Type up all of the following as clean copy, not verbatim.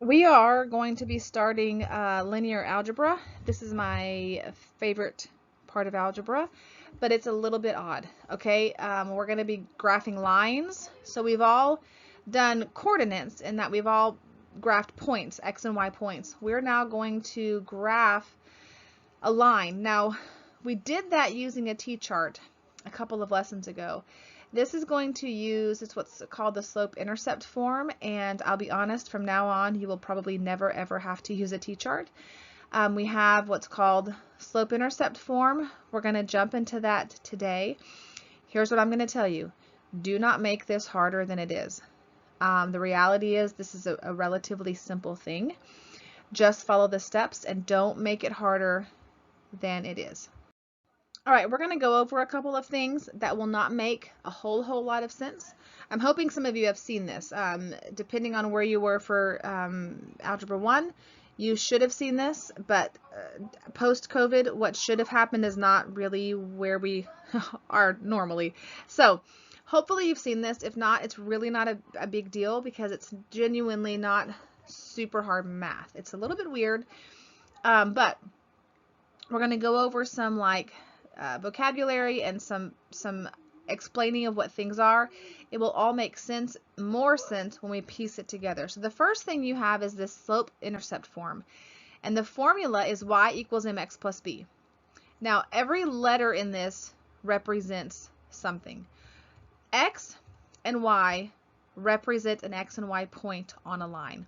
We are going to be starting linear algebra. This is my favorite part of algebra, but it's a little bit odd, okay? We're going to be graphing lines. So we've all done coordinates in that we've all graphed points, x and y points. We're now going to graph a line. Now, we did that using a t-chart a couple of lessons ago. This is going to use, it's what's called the slope-intercept form, and I'll be honest, from now on, you will probably never ever have to use a t-chart. We have what's called slope-intercept form. We're going to jump into that today. Here's what I'm going to tell you. Do not make this harder than it is. The reality is this is a relatively simple thing. Just follow the steps and don't make it harder than it is. All right, we're going to go over a couple of things that will not make a whole lot of sense. I'm hoping some of you have seen this. Depending on where you were for Algebra 1, you should have seen this, but post-COVID, what should have happened is not really where we are normally. So hopefully you've seen this. If not, it's really not a big deal because it's genuinely not super hard math. It's a little bit weird, but we're going to go over some vocabulary and some explaining of what things are. It will all make sense, more sense when we piece it together. So the first thing you have is this slope-intercept form, and the formula is y equals mx plus b. Now every letter in this represents something. X and y represent an x and y point on a line.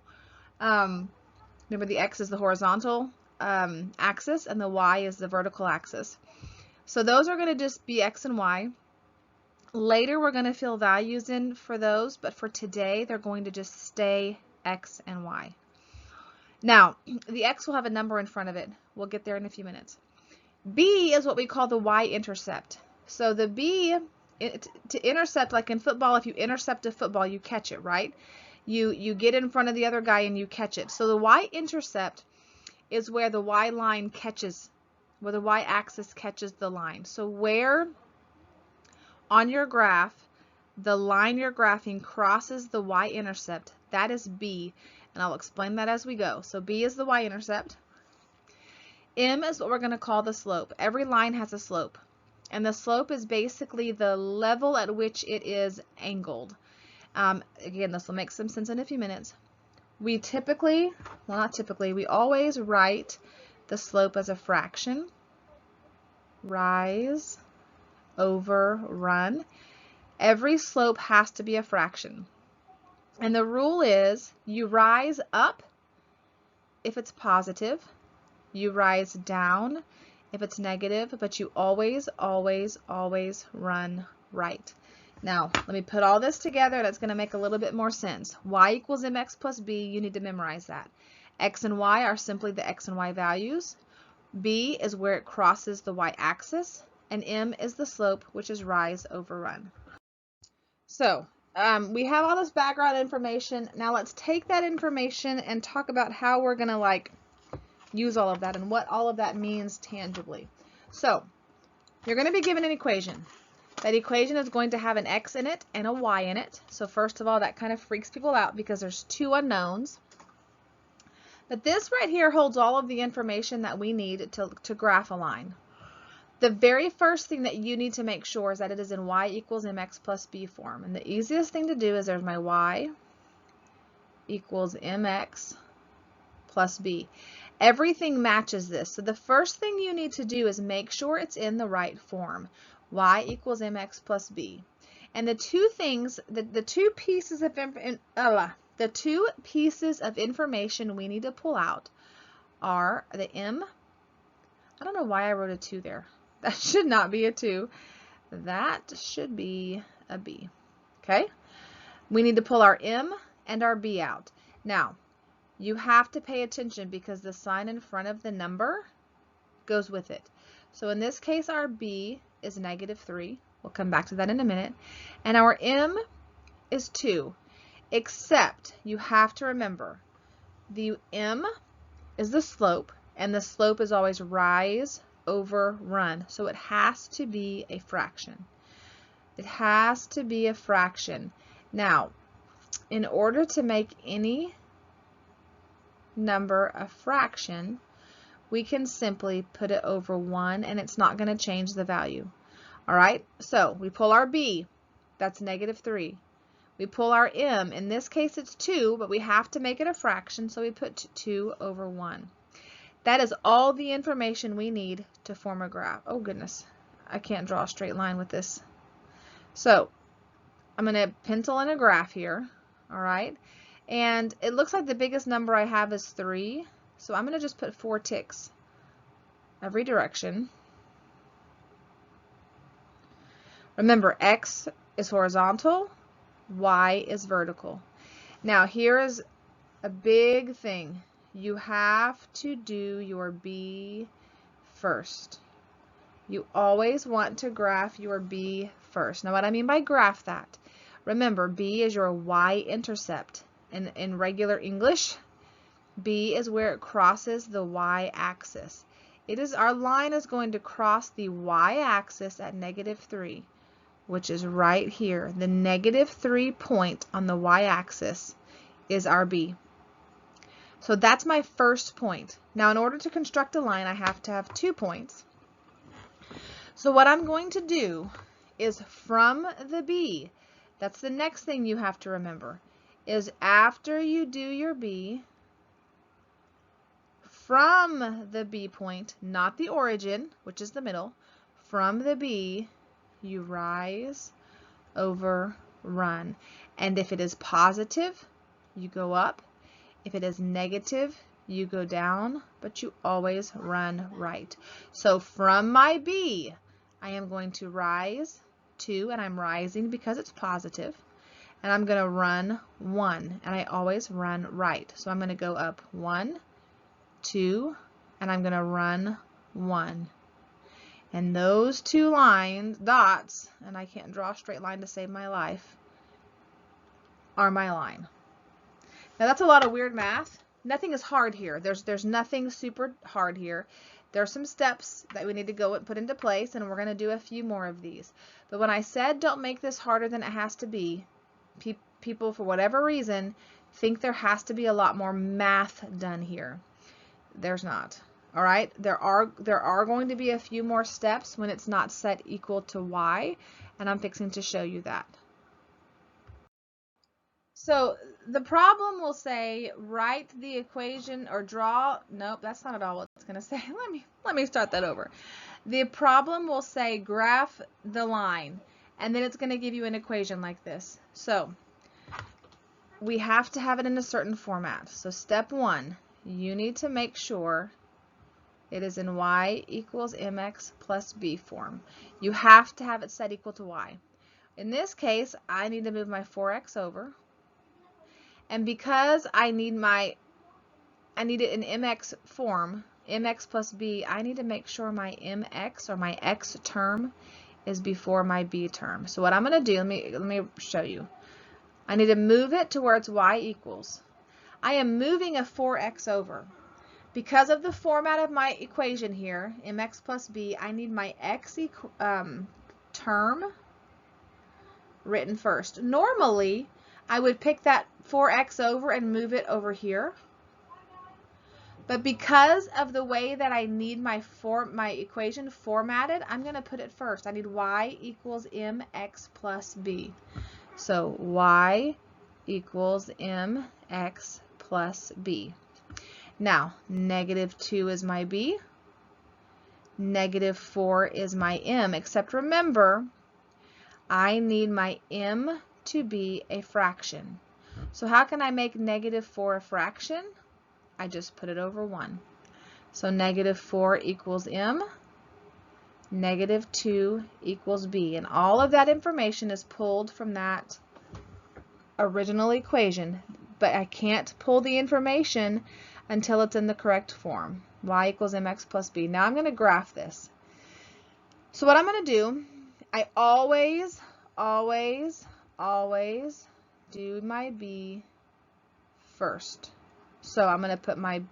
Remember, the x is the horizontal axis and the y is the vertical axis. So those are going to just be x and y. Later we're going to fill values in for those, but for today they're going to just stay x and y. Now, the x will have a number in front of it. We'll get there in a few minutes. B is what we call the y-intercept. So the B, to intercept, like in football, if you intercept a football, you catch it, right? You get in front of the other guy and you catch it. So the y-intercept is where the y line catches, where the y-axis catches the line. So where on your graph the line you're graphing crosses the y-intercept, that is B, and I'll explain that as we go. So B is the y-intercept. M is what we're going to call the slope. Every line has a slope, and the slope is basically the level at which it is angled. Again, this will make some sense in a few minutes. We typically, well, not typically, we always write the slope as a fraction. Rise over run. Every slope has to be a fraction. And the rule is you rise up if it's positive, you rise down if it's negative, but you always, always, always run right. Now, let me put all this together and it's going to make a little bit more sense. Y equals mx plus b, you need to memorize that. X and y are simply the x and y values. B is where it crosses the y-axis, and m is the slope, which is rise over run. So, we have all this background information. Now let's take that information and talk about how we're going to use all of that and what all of that means tangibly. So, you're going to be given an equation. That equation is going to have an x in it and a y in it. So first of all, that kind of freaks people out because there's two unknowns. But this right here holds all of the information that we need to graph a line. The very first thing that you need to make sure is that it is in y equals mx plus b form. And the easiest thing to do is there's my y equals mx plus b. Everything matches this. So the first thing you need to do is make sure it's in the right form. Y equals mx plus b. And the two things, the two pieces of information we need to pull out are the m. I don't know why I wrote a 2 there. That should not be a 2. That should be a b. Okay? We need to pull our m and our b out. Now, you have to pay attention because the sign in front of the number goes with it. So in this case, our b is -3. We'll come back to that in a minute. And our m is 2. Except you have to remember the m is the slope, and the slope is always rise over run. So it has to be a fraction. It has to be a fraction. Now, in order to make any number a fraction, we can simply put it over 1 and it's not going to change the value. All right, so we pull our b, that's -3. We pull our m, in this case it's 2, but we have to make it a fraction, so we put 2 over 1. That is all the information we need to form a graph. Oh goodness, I can't draw a straight line with this. So I'm going to pencil in a graph here, all right? And it looks like the biggest number I have is 3, so I'm going to just put 4 ticks every direction. Remember, x is horizontal, y is vertical. Now here is a big thing. You have to do your b first. You always want to graph your b first. Now what I mean by graph that, remember b is your y-intercept. In regular English, b is where it crosses the y-axis. Our line is going to cross the y-axis at -3, which is right here. The -3 point on the y-axis is our b. So that's my first point. Now in order to construct a line, I have to have 2 points. So what I'm going to do is from the b, that's the next thing you have to remember, is after you do your b, from the b point, not the origin, which is the middle, from the b, you rise over run. And if it is positive, you go up. If it is negative, you go down, but you always run right. So from my b, I am going to rise 2, and I'm rising because it's positive, and I'm going to run 1, and I always run right. So I'm going to go up 1, 2, and I'm going to run 1. And those 2 lines, dots, and I can't draw a straight line to save my life, are my line. Now that's a lot of weird math. Nothing is hard here. There's nothing super hard here. There's some steps that we need to go and put into place, and we're going to do a few more of these. But when I said don't make this harder than it has to be, people, for whatever reason, think there has to be a lot more math done here. There's not. All right, there are going to be a few more steps when it's not set equal to y, and I'm fixing to show you that. So the problem will say write the equation or draw. Nope, that's not at all what it's going to say. Let me start that over. The problem will say graph the line, and then it's going to give you an equation like this. So we have to have it in a certain format. So step 1, you need to make sure it is in y equals mx plus b form. You have to have it set equal to y. In this case, I need to move my 4x over. And because I need it in mx form, mx plus b, I need to make sure my mx, or my x term, is before my b term. So what I'm going to do, let me show you. I need to move it to where it's y equals. I am moving a 4x over. Because of the format of my equation here, mx plus b, I need my x term written first. Normally, I would pick that 4x over and move it over here. But because of the way that I need my equation formatted, I'm going to put it first. I need y equals mx plus b. So y equals mx plus b. Now, -2 is my b, -4 is my m, except remember, I need my m to be a fraction. So how can I make -4 a fraction? I just put it over 1. So -4 equals m, -2 equals b. And all of that information is pulled from that original equation, but I can't pull the information until it's in the correct form. Y equals mx plus b. Now I'm going to graph this. So what I'm going to do, I always do my b first. So I'm going to put my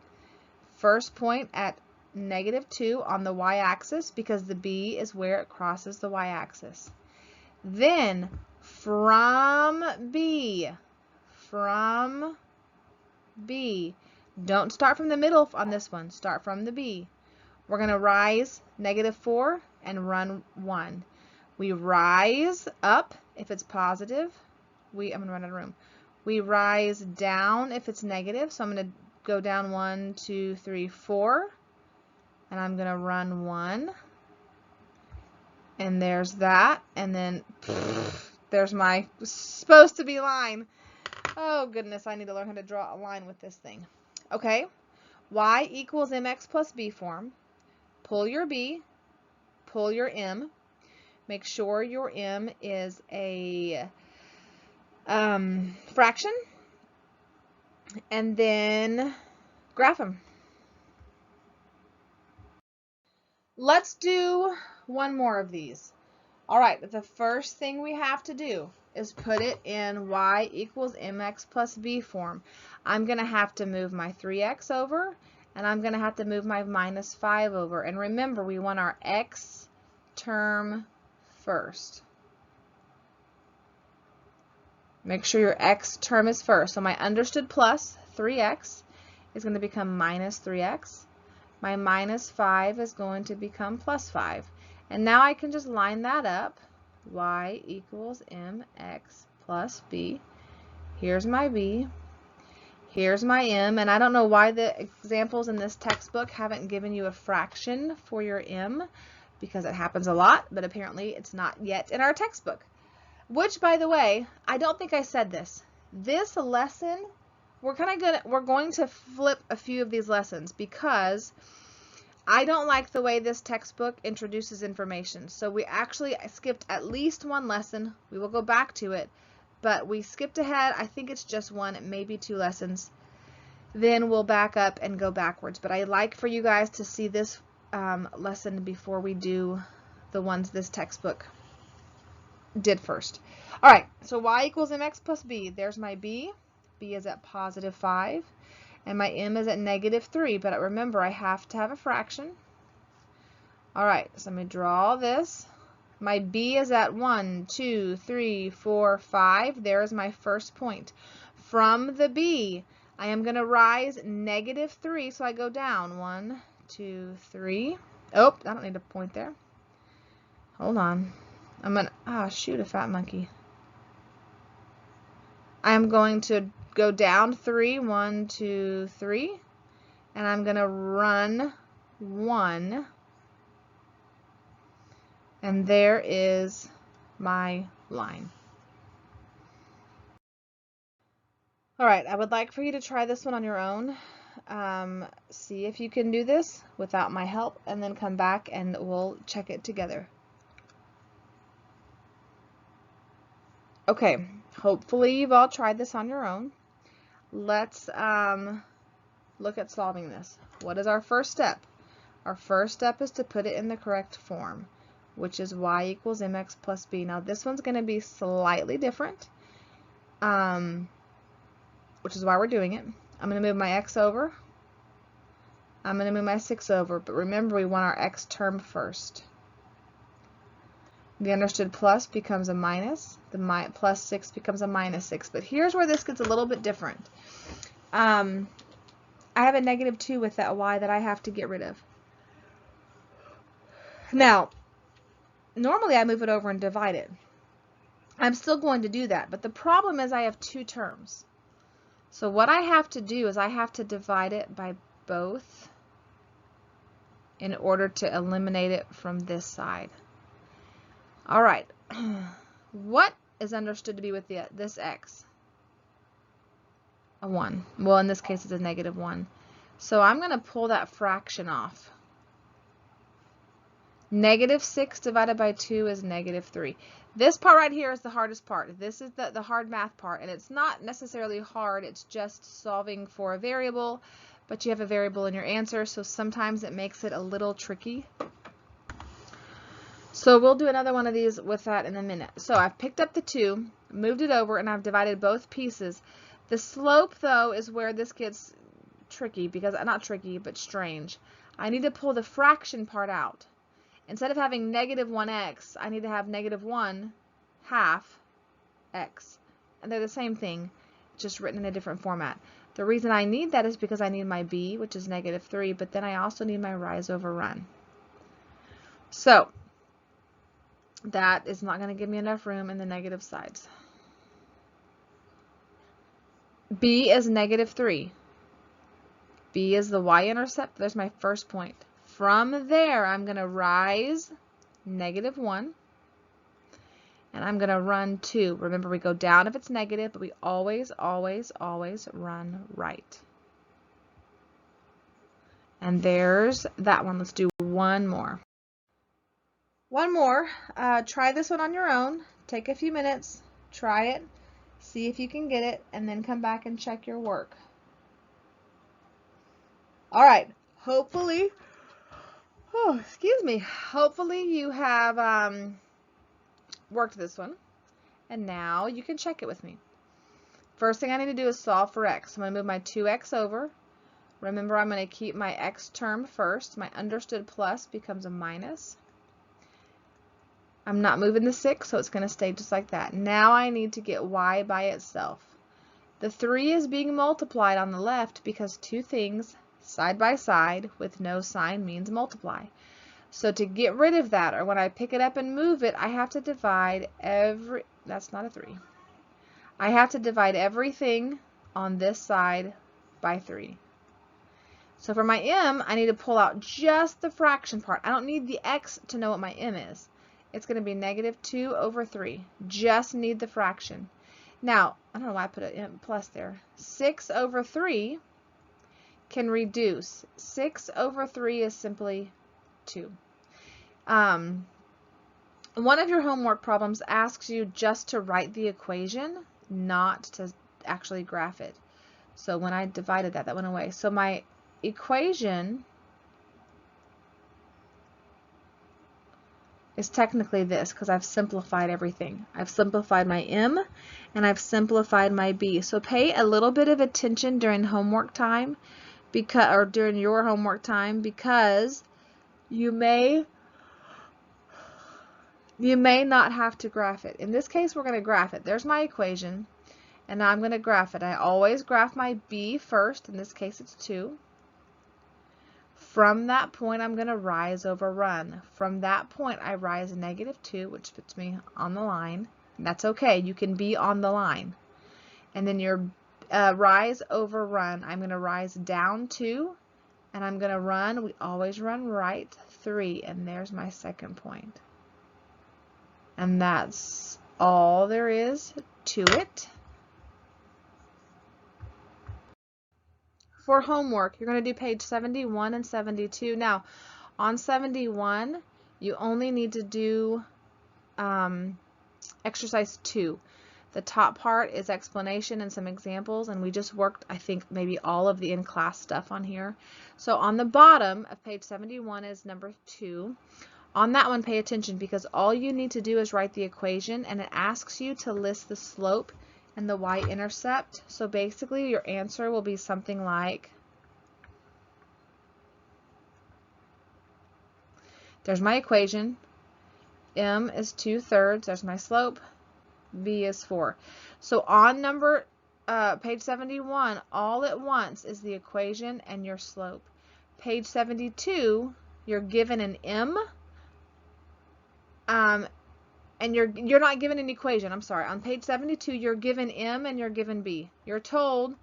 first point at -2 on the y-axis because the b is where it crosses the y-axis. Then from b, Don't start from the middle on this one. Start from the B. We're going to rise -4 and run 1. We rise up if it's positive. I'm going to run out of room. We rise down if it's negative. So I'm going to go down 1, 2, 3, 4. And I'm going to run 1. And there's that. And then there's my supposed to be line. Oh goodness, I need to learn how to draw a line with this thing. Okay, y equals mx plus b form. Pull your b, pull your m. Make sure your m is a fraction. And then graph them. Let's do one more of these. All right, the first thing we have to do is put it in y equals mx plus b form. I'm going to have to move my 3x over, and I'm going to have to move my -5 over. And remember, we want our x term first. Make sure your x term is first. So my understood plus 3x is going to become -3x. My -5 is going to become +5. And now I can just line that up. Y equals mx plus b. Here's my b. Here's my m. And I don't know why the examples in this textbook haven't given you a fraction for your m, because it happens a lot, but apparently it's not yet in our textbook. Which, by the way, I don't think I said this. This lesson, we're going to flip a few of these lessons because I don't like the way this textbook introduces information. So we actually skipped at least one lesson. We will go back to it, but we skipped ahead. I think it's just one, maybe 2 lessons. Then we'll back up and go backwards. But I like for you guys to see this lesson before we do the ones this textbook did first. All right, so y equals mx plus b. There's my b. B is at +5. And my m is at -3, but remember, I have to have a fraction. All right, so let me draw this. My b is at 1, 2, 3, 4, 5. There's my first point. From the b, I am going to rise -3, so I go down. 1, 2, 3. Oh, I don't need a point there. Hold on. I'm going to, shoot, a fat monkey. I'm going to go down 3, 1, 2, 3, and I'm going to run 1, and there is my line. All right, I would like for you to try this one on your own. See if you can do this without my help, and then come back and we'll check it together. Okay, hopefully you've all tried this on your own. Let's look at solving this. What is our first step? Our first step is to put it in the correct form, which is y equals mx plus b. Now this one's going to be slightly different, which is why we're doing it. I'm going to move my x over. I'm going to move my 6 over, but remember, we want our x term first. The understood plus becomes a minus. The +6 becomes a -6. But here's where this gets a little bit different. I have a -2 with that y that I have to get rid of. Now, normally I move it over and divide it. I'm still going to do that, but the problem is I have 2 terms. So what I have to do is I have to divide it by both in order to eliminate it from this side. All right, what is understood to be with this x? A 1. Well, in this case, it's a -1. So I'm going to pull that fraction off. -6 divided by 2 is -3. This part right here is the hardest part. This is the hard math part, and it's not necessarily hard. It's just solving for a variable, but you have a variable in your answer, so sometimes it makes it a little tricky. So we'll do another one of these with that in a minute. So I've picked up the 2, moved it over, and I've divided both pieces. The slope, though, is where this gets tricky, because not tricky, but strange. I need to pull the fraction part out. Instead of having -1x, I need to have -1/2 x. And they're the same thing, just written in a different format. The reason I need that is because I need my b, which is -3, but then I also need my rise over run. So that is not going to give me enough room in the negative sides. B is -3. B is the y-intercept. There's my first point. From there, I'm going to rise -1, and I'm going to run 2. Remember, we go down if it's negative, but we always, always, always run right. And there's that one. Let's do one more. One more. Try this one on your own. Take a few minutes. Try it. See if you can get it, and then come back and check your work. All right. Hopefully, hopefully you have worked this one, and now you can check it with me. First thing I need to do is solve for x. I'm going to move my 2x over. Remember, I'm going to keep my x term first. My understood plus becomes a minus. I'm not moving the 6, so it's going to stay just like that. Now I need to get y by itself. The 3 is being multiplied on the left because two things side by side with no sign means multiply. So to get rid of that, or when I pick it up and move it, I have to divide that's not a 3. I have to divide everything on this side by 3. So for my m, I need to pull out just the fraction part. I don't need the x to know what my m is. It's going to be -2/3. Just need the fraction. Now, I don't know why I put a plus there. 6/3 can reduce. 6/3 is simply 2. One of your homework problems asks you just to write the equation, not to actually graph it. So when I divided that, that went away. So my equation is technically this, because I've simplified everything. I've simplified my m, and I've simplified my b. So pay a little bit of attention during homework time, during your homework time, because you may not have to graph it. In this case, we're going to graph it. There's my equation, and now I'm going to graph it. I always graph my b first. In this case, it's 2. From that point, I'm going to rise over run. From that point, I rise -2, which puts me on the line. That's okay. You can be on the line. And then your rise over run, I'm going to rise down 2, and I'm going to run. We always run right 3, and there's my second point. And that's all there is to it. For homework, you're going to do page 71 and 72. Now, on 71, you only need to do exercise 2. The top part is explanation and some examples, and we just worked, I think, maybe all of the in-class stuff on here. So on the bottom of page 71 is number 2. On that one, pay attention, because all you need to do is write the equation, and it asks you to list the slope and the y-intercept. So basically your answer will be something like, there's my equation, m is 2/3, there's my slope, b is 4. So on page 71, all it wants is the equation and your slope. Page 72, you're given an m, and you're not given an equation. I'm sorry. On page 72, you're given m and you're given b. You're told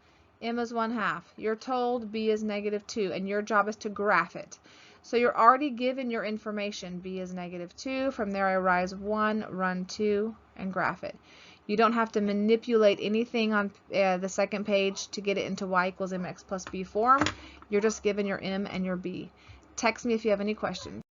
m is 1/2. You're told b is -2, and your job is to graph it. So you're already given your information. B is -2. From there, I rise 1, run 2, and graph it. You don't have to manipulate anything on the second page to get it into y = mx + b form. You're just given your m and your b. Text me if you have any questions.